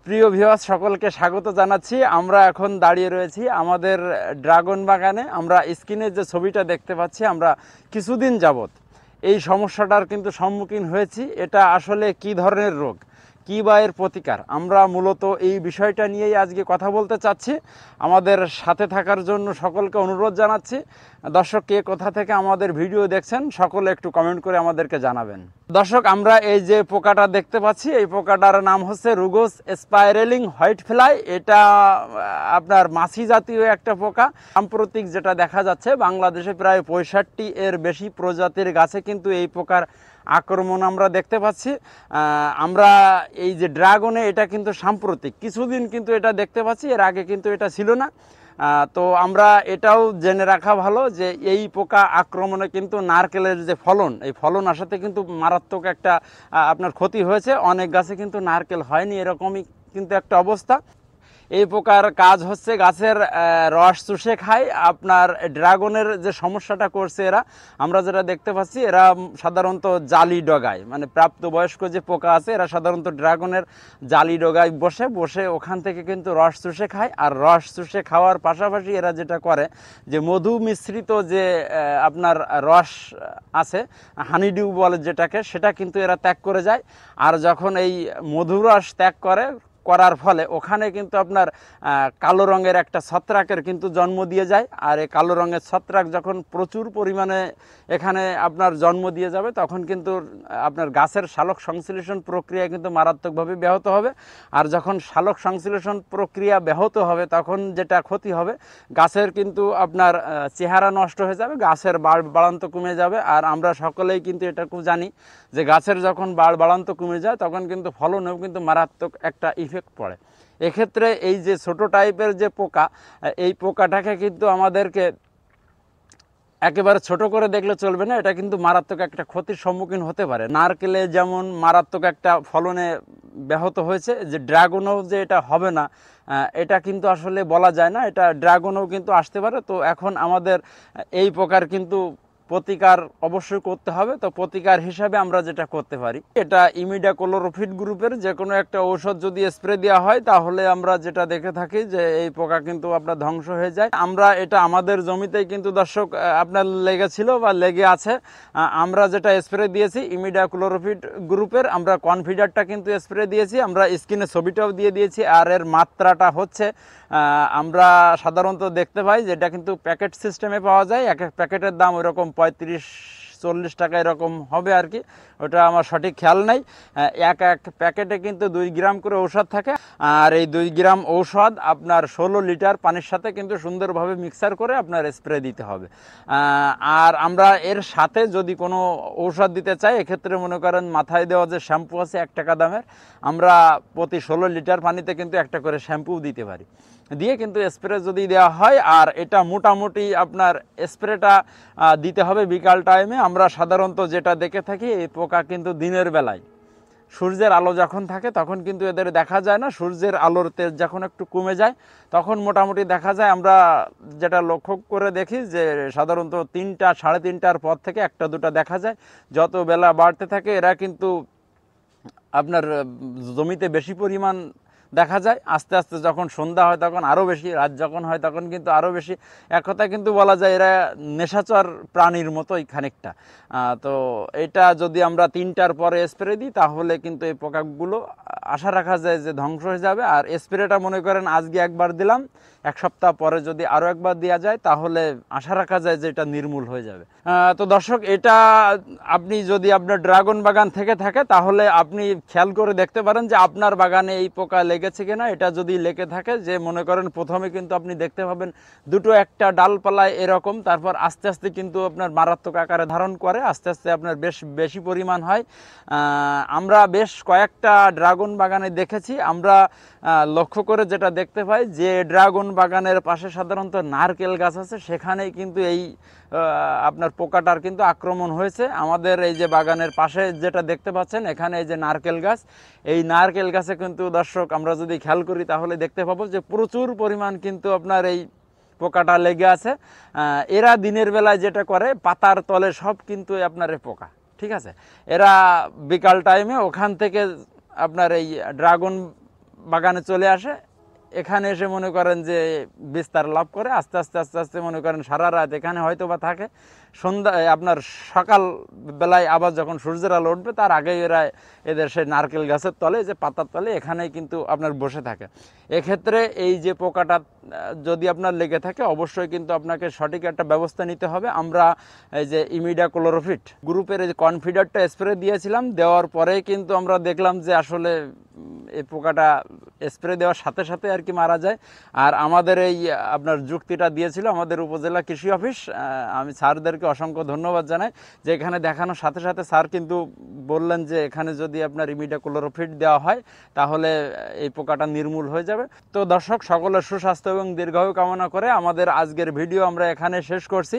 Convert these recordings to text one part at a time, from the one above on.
প্রিয় ভিউয়ার্স সকলকে স্বাগত জানাচ্ছি। আমরা এখন দাঁড়িয়ে রয়েছি আমাদের ড্রাগন বাগানে। আমরা স্ক্রিনে যে ছবিটা দেখতে পাচ্ছি, আমরা কিছুদিন যাবত এই সমস্যাটার কিন্তু সম্মুখীন হয়েছি। এটা আসলে কি ধরনের রোগ, কী বা এর প্রতিকার, আমরা মূলত এই বিষয়টা নিয়েই আজকে কথা বলতে চাচ্ছি। আমাদের সাথে থাকার জন্য সকলকে অনুরোধ জানাচ্ছি। দর্শক, কে কোথা থেকে আমাদের ভিডিও দেখছেন সকলে একটু কমেন্ট করে আমাদেরকে জানাবেন। দর্শক, আমরা এই যে পোকাটা দেখতে পাচ্ছি, এই পোকাটার নাম হচ্ছে রুগোস স্পাইরালিং হোয়াইট ফ্লাই। এটা আপনার মাছি জাতীয় একটা পোকা। সাম্প্রতিক যেটা দেখা যাচ্ছে, বাংলাদেশে প্রায় 65 এর বেশি প্রজাতির গাছে কিন্তু এই পোকার আক্রমণ আমরা দেখতে পাচ্ছি। আমরা এই যে ড্রাগনে এটা কিন্তু সাম্প্রতিক কিছুদিন কিন্তু এটা দেখতে পাচ্ছি, এর আগে কিন্তু এটা ছিল না। তো আমরা এটাও জেনে রাখা ভালো যে এই পোকা আক্রমণে কিন্তু নারকেলের যে ফলন, এই ফলন আসাতে কিন্তু মারাত্মক একটা আপনার ক্ষতি হয়েছে। অনেক গাছে কিন্তু নারকেল হয়নি, এরকমই কিন্তু একটা অবস্থা। এই পোকার কাজ হচ্ছে গাছের রস চুষে খায়। আপনার ড্রাগনের যে সমস্যাটা করছে এরা, আমরা যেটা দেখতে পাচ্ছি, এরা সাধারণত জালি ডগায়, মানে প্রাপ্তবয়স্ক যে পোকা আছে, এরা সাধারণত ড্রাগনের জালি ডগায় বসে বসে ওখান থেকে কিন্তু রস চুষে খায়। আর রস চুষে খাওয়ার পাশাপাশি এরা যেটা করে, যে মধু মিশ্রিত যে আপনার রস আছে, হানিডিউ বলে যেটাকে, সেটা কিন্তু এরা ত্যাগ করে যায়। আর যখন এই মধুরস ত্যাগ করার ফলে ওখানে কিন্তু আপনার কালো রঙের একটা ছত্রাকের কিন্তু জন্ম দিয়ে যায়। আর এই কালো রঙের ছত্রাক যখন প্রচুর পরিমাণে এখানে আপনার জন্ম দিয়ে যাবে, তখন কিন্তু আপনার গাছের শালক সংশ্লেষণ প্রক্রিয়া কিন্তু মারাত্মকভাবে ব্যাহত হবে। আর যখন শালক সংশ্লেষণ প্রক্রিয়া ব্যাহত হবে, তখন যেটা ক্ষতি হবে, গাছের কিন্তু আপনার চেহারা নষ্ট হয়ে যাবে, গাছের বাড়ান্ত কমে যাবে। আর আমরা সকলেই কিন্তু এটা খুব জানি যে গাছের যখন বাড়ান্ত কমে যায়, তখন কিন্তু ফলনেও কিন্তু মারাত্মক একটা ইফেক্ট পড়ে। এক্ষেত্রে এই যে ছোট টাইপের যে পোকা, এই পোকাটাকে কিন্তু আমাদেরকে একেবারে ছোট করে দেখলে চলবে না, এটা কিন্তু মারাত্মক একটা ক্ষতির সম্মুখীন হতে পারে। নারকেলে যেমন মারাত্মক একটা ফলনে ব্যাহত হয়েছে, যে ড্রাগনও যে এটা হবে না, এটা কিন্তু আসলে বলা যায় না, এটা ড্রাগনও কিন্তু আসতে পারে। তো এখন আমাদের এই পোকার কিন্তু প্রতিকার অবশ্যই করতে হবে। তো প্রতিকার হিসাবে আমরা যেটা করতে পারি, এটা ইমিডাক্লোরোপিড গ্রুপের যে কোনো একটা ঔষধ যদি স্প্রে দেওয়া হয়, তাহলে আমরা যেটা দেখে থাকি যে এই পোকা কিন্তু আপনার ধ্বংস হয়ে যায়। আমরা এটা আমাদের জমিতেই কিন্তু দর্শক আপনার লেগেছিল বা লেগে আছে। আমরা যেটা স্প্রে দিয়েছি ইমিডাক্লোরোপিড গ্রুপের, আমরা কনফিডারটা কিন্তু স্প্রে দিয়েছি, আমরা স্ক্রিনে ছবিটাও দিয়ে দিয়েছি। আর এর মাত্রাটা হচ্ছে, আমরা সাধারণত দেখতে পাই যে এটা কিন্তু প্যাকেট সিস্টেমে পাওয়া যায়। এক এক প্যাকেটের দাম ওইরকম 35-40 টাকা এরকম হবে আর কি, ওটা আমার সঠিক খেয়াল নাই। এক এক প্যাকেটে কিন্তু 2 গ্রাম করে ঔষধ থাকে। আর এই 2 গ্রাম ঔষধ আপনার 16 লিটার পানির সাথে কিন্তু সুন্দরভাবে মিক্সার করে আপনার স্প্রে দিতে হবে। আর আমরা এর সাথে যদি কোনো ঔষধ দিতে চাই, এক্ষেত্রে মনে করেন মাথায় দেওয়া যে শ্যাম্পু আছে 1 টাকা দামের, আমরা প্রতি 16 লিটার পানিতে কিন্তু একটা করে শ্যাম্পু দিতে পারি, দিয়ে কিন্তু স্প্রে যদি দেওয়া হয়। আর এটা মোটামুটি আপনার স্প্রেটা দিতে হবে বিকাল টাইমে। আমরা সাধারণত যেটা দেখে থাকি, এই পোকা কিন্তু দিনের বেলায় সূর্যের আলো যখন থাকে তখন কিন্তু এদের দেখা যায় না। সূর্যের আলোর তেজ যখন একটু কমে যায়, তখন মোটামুটি দেখা যায়। আমরা যেটা লক্ষ্য করে দেখি যে সাধারণত 3টা, 3:30টার পর থেকে 1টা-2টা দেখা যায়। যত বেলা বাড়তে থাকে, এরা কিন্তু আপনার জমিতে বেশি পরিমাণ দেখা যায়। আস্তে আস্তে যখন সন্ধ্যা হয় তখন আরও বেশি, রাত যখন হয় তখন কিন্তু আরও বেশি। এক কথায় কিন্তু বলা যায় এরা নেশাচর প্রাণীর মতোই খানিকটা। তো এটা যদি আমরা 3টার পরে স্প্রে দিই, তাহলে কিন্তু এই পোকাগুলো আশা রাখা যায় যে ধ্বংস হয়ে যাবে। আর স্প্রেটা মনে করেন আজকে একবার দিলাম, 1 সপ্তাহ পরে যদি আরও একবার দেওয়া যায়, তাহলে আশা রাখা যায় যে এটা নির্মূল হয়ে যাবে। তো দর্শক, এটা আপনি যদি আপনার ড্রাগন বাগান থেকে থাকে, তাহলে আপনি খেয়াল করে দেখতে পারেন যে আপনার বাগানে এই পোকা লেগেছে কিনা। এটা যদি লেগে থাকে, যে মনে করেন প্রথমে কিন্তু আপনি দেখতে পাবেন 2-1টা ডালপালায় এরকম, তারপর আস্তে আস্তে কিন্তু আপনার মারাত্মক আকারে ধারণ করে, আস্তে আস্তে আপনার বেশি পরিমাণ হয়। আমরা বেশ কয়েকটা ড্রাগন বাগানে দেখেছি। আমরা লক্ষ্য করে যেটা দেখতে পাই, যে ড্রাগন বাগানের পাশে সাধারণত নারকেল গাছ আছে, সেখানেই কিন্তু এই আপনার পোকাটার কিন্তু আক্রমণ হয়েছে। আমাদের এই যে বাগানের পাশে যেটা দেখতে পাচ্ছেন, এখানে এই যে নারকেল গাছ, এই নারকেল গাছে কিন্তু দর্শক আমরা যদি খেয়াল করি, তাহলে দেখতে পাবো যে প্রচুর পরিমাণ কিন্তু আপনার এই পোকাটা লেগে আছে। এরা দিনের বেলায় যেটা করে, পাতার তলে সব কিন্তু আপনার এই পোকা, ঠিক আছে। এরা বিকাল টাইমে ওখান থেকে আপনার এই ড্রাগন বাগানে চলে আসে, এখানে এসে মনে করেন যে বিস্তার লাভ করে আস্তে আস্তে আস্তে আস্তে মনে করেন সারা রাত এখানে হয়তো বা থাকে, সন্ধ্যায় আপনার সকাল বেলায় আবার যখন সূর্যের আলো উঠবে তার আগেই এরা এদের সেই নারকেল গাছের তলে যে পাতার তলে এখানেই কিন্তু আপনার বসে থাকে। এক্ষেত্রে এই যে পোকাটা যদি আপনার লেগে থাকে অবশ্যই কিন্তু আপনাকে সঠিক একটা ব্যবস্থা নিতে হবে। আমরা এই যে ইমিডাক্লোরোফিট গ্রুপের এই যে কনফিডারটা স্প্রে দিয়েছিলাম, দেওয়ার পরেই কিন্তু আমরা দেখলাম যে আসলে এই পোকাটা স্প্রে দেওয়ার সাথে সাথে আর কি মারা যায়। আর আমাদের এই আপনার যুক্তিটা দিয়েছিল আমাদের উপজেলা কৃষি অফিস, আমি স্যারদেরকে অসংখ্য ধন্যবাদ জানাই যে এখানে দেখানোর সাথে সাথে স্যার কিন্তু বললেন যে এখানে যদি আপনার ইমিডাক্লোরোফিট দেওয়া হয় তাহলে এই পোকাটা নির্মূল হয়ে যাবে। তো দর্শক, সকলের সুস্বাস্থ্য এবং দীর্ঘায়ু কামনা করে আমাদের আজকের ভিডিও আমরা এখানে শেষ করছি।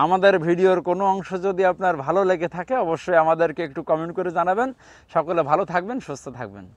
আমাদের ভিডিওর কোনো অংশ যদি আপনার ভালো লেগে থাকে অবশ্যই আমাদেরকে একটু কমেন্ট করে জানাবেন। সকলে ভালো থাকবেন, সুস্থ থাকবেন।